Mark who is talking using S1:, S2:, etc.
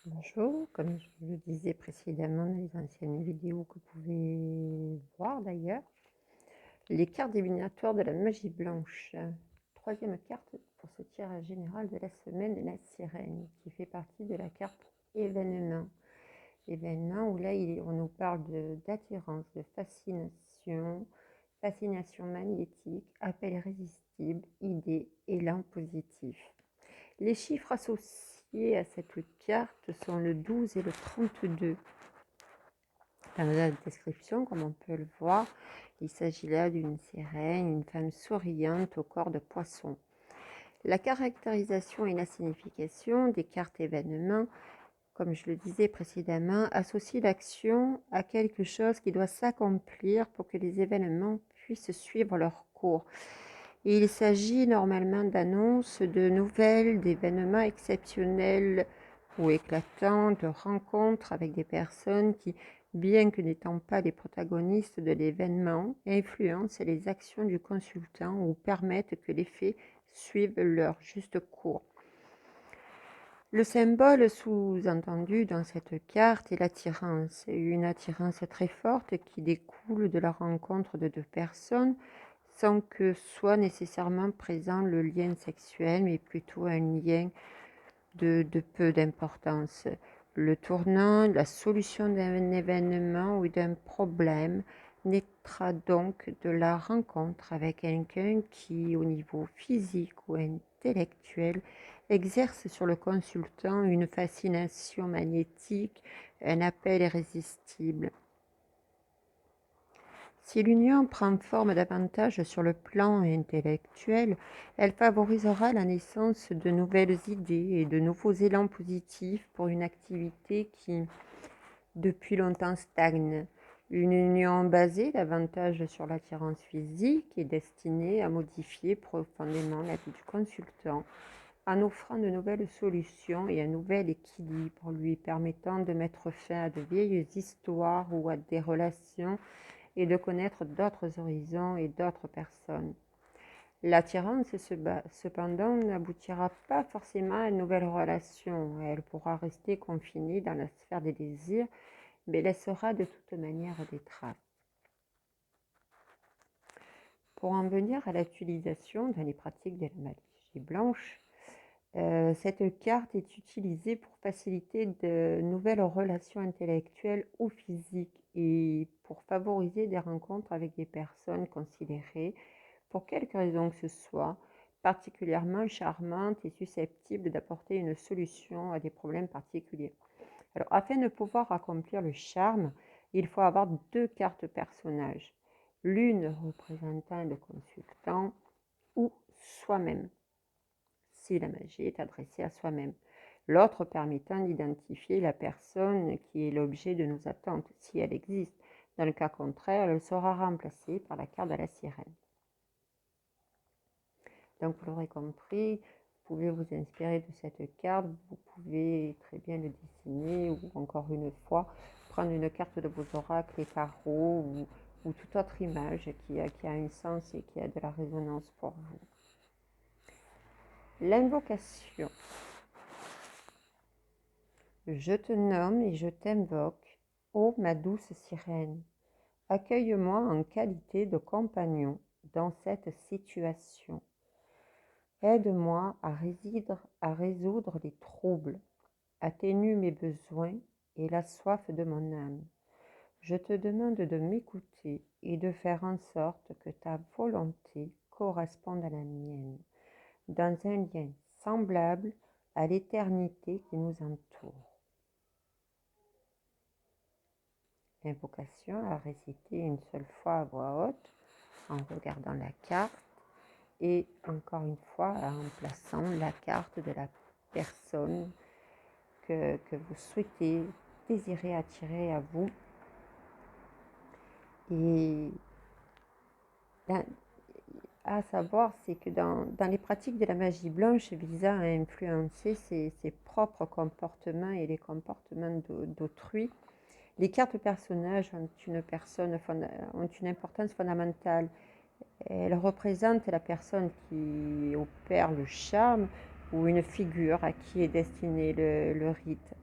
S1: Bonjour, comme je le disais précédemment dans les anciennes vidéos que vous pouvez voir d'ailleurs, les cartes divinatoires de la magie blanche. Troisième carte pour ce tirage général de la semaine, la sirène, qui fait partie de la carte événement. Événement où là on nous parle d'attirance, de fascination, fascination magnétique, appel irrésistible, idée, élan positif. Les chiffres associés à cette carte sont le 12 et le 32. Dans la description, comme on peut le voir, il s'agit là d'une sirène, une femme souriante au corps de poisson. La caractérisation et la signification des cartes événements, comme je le disais précédemment, associent l'action à quelque chose qui doit s'accomplir pour que les événements puissent suivre leur cours. Il s'agit normalement d'annonces, de nouvelles, d'événements exceptionnels ou éclatants, de rencontres avec des personnes qui, bien que n'étant pas les protagonistes de l'événement, influencent les actions du consultant ou permettent que les faits suivent leur juste cours. Le symbole sous-entendu dans cette carte est l'attirance, une attirance très forte qui découle de la rencontre de deux personnes sans que soit nécessairement présent le lien sexuel, mais plutôt un lien de peu d'importance. Le tournant, la solution d'un événement ou d'un problème naîtra donc de la rencontre avec quelqu'un qui, au niveau physique ou intellectuel, exerce sur le consultant une fascination magnétique, un appel irrésistible. Si l'union prend forme davantage sur le plan intellectuel, elle favorisera la naissance de nouvelles idées et de nouveaux élans positifs pour une activité qui, depuis longtemps, stagne. Une union basée davantage sur l'attirance physique est destinée à modifier profondément la vie du consultant en offrant de nouvelles solutions et un nouvel équilibre lui permettant de mettre fin à de vieilles histoires ou à des relations et de connaître d'autres horizons et d'autres personnes. L'attirance, cependant, n'aboutira pas forcément à une nouvelle relation. Elle pourra rester confinée dans la sphère des désirs, mais laissera de toute manière des traces. Pour en venir à l'utilisation dans les pratiques de la magie blanche, cette carte est utilisée pour faciliter de nouvelles relations intellectuelles ou physiques et pour favoriser des rencontres avec des personnes considérées, pour quelque raison que ce soit, particulièrement charmantes et susceptibles d'apporter une solution à des problèmes particuliers. Alors, afin de pouvoir accomplir le charme, il faut avoir deux cartes personnages, l'une représentant le consultant ou soi-même, si la magie est adressée à soi-même, l'autre permettant d'identifier la personne qui est l'objet de nos attentes, si elle existe. Dans le cas contraire, elle sera remplacée par la carte de la sirène. Donc, vous l'aurez compris, vous pouvez vous inspirer de cette carte, vous pouvez très bien le dessiner ou encore une fois, prendre une carte de vos oracles, les tarots ou toute autre image qui a un sens et qui a de la résonance pour vous. L'invocation. Je te nomme et je t'invoque, ô ma douce sirène. Accueille-moi en qualité de compagnon dans cette situation. Aide-moi à résoudre les troubles, atténue mes besoins et la soif de mon âme. Je te demande de m'écouter et de faire en sorte que ta volonté corresponde à la mienne, dans un lien semblable à l'éternité qui nous entoure. L'invocation à réciter une seule fois à voix haute en regardant la carte et encore une fois en plaçant la carte de la personne que vous souhaitez, désirez attirer à vous. Et à savoir, c'est que dans les pratiques de la magie blanche visant à influencer ses propres comportements et les comportements d'autrui, les cartes personnages ont une importance fondamentale. Elles représentent la personne qui opère le charme ou une figure à qui est destiné le rite.